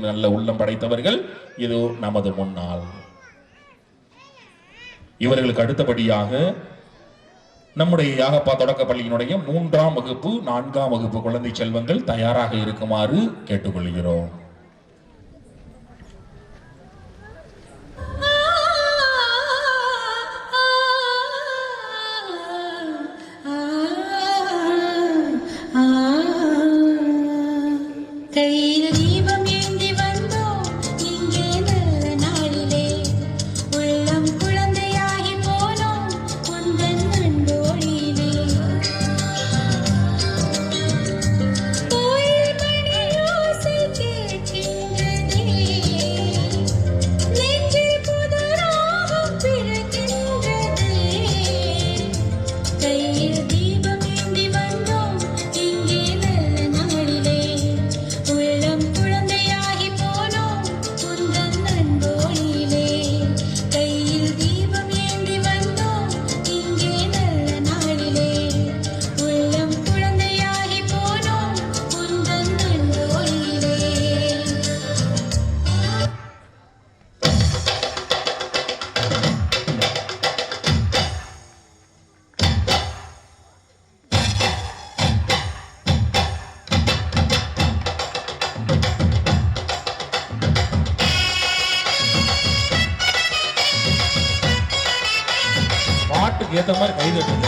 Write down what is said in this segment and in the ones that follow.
நல்ல உள்ளம் படைத்தவர்கள். இது நமது முன்னாள். இவர்களுக்கு அடுத்தபடியாக நம்முடைய யாகப்பா தொடக்க பள்ளியினுடைய 3ஆம் வகுப்பு 4ஆம் வகுப்பு குழந்தை செல்வங்கள் தயாராக இருக்குமாறு கேட்டுக்கொள்கிறோம். ஏத்த மாதிரி கை தட்டுங்க.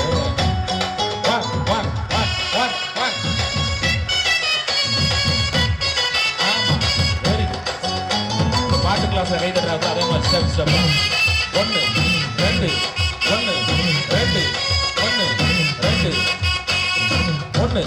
பாட்டு கிளாஸ் கை தட்டுறாங்க. அதே மாதிரி ஸ்டெப் ஸ்டெப் 1 2 1 2 1 2 1.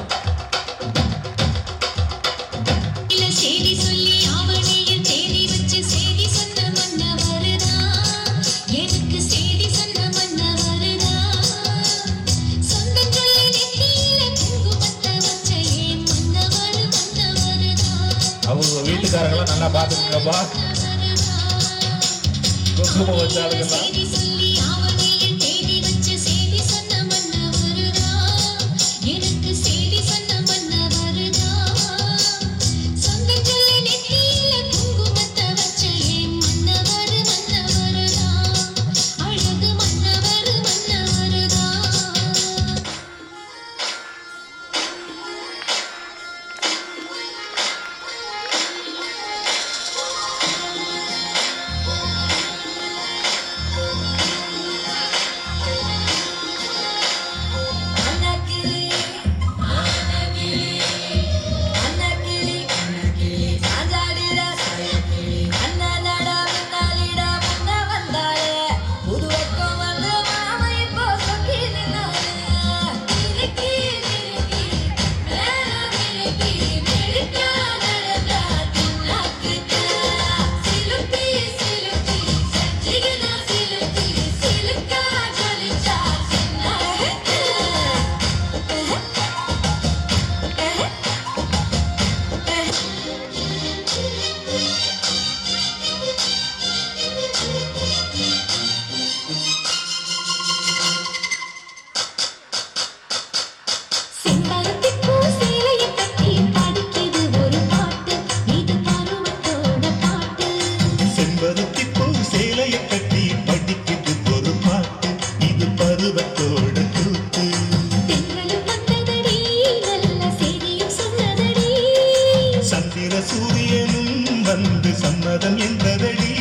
அவங்க வீட்டுக்காரங்களாம் நல்லா பாத்துக்கங்கப்பா. குங்குமம் வச்சாளுங்கெல்லாம் சூரியனும் வந்து சம்மதம் என்றதடி.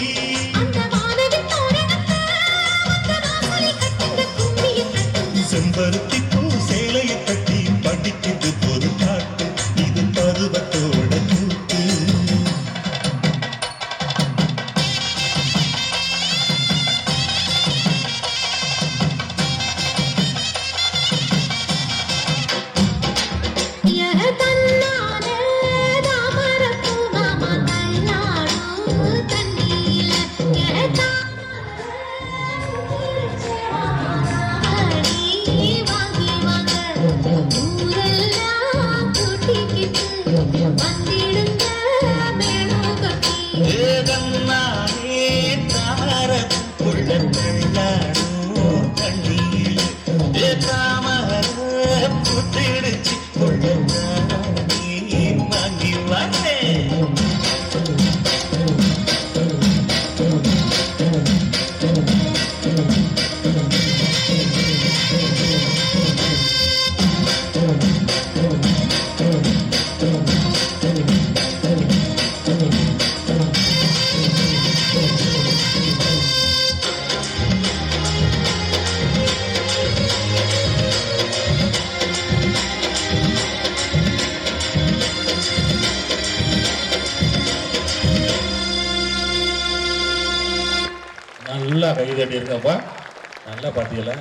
செம்பருத்தி பூ சேலையை கட்டி படிக்குது ஒரு பாட்டு. இது பருவத்தோட கூத்து. ஊரெல்லாம் நல்லா கை தட்டி இருக்கப்பா. நல்லா பாத்தீங்களா?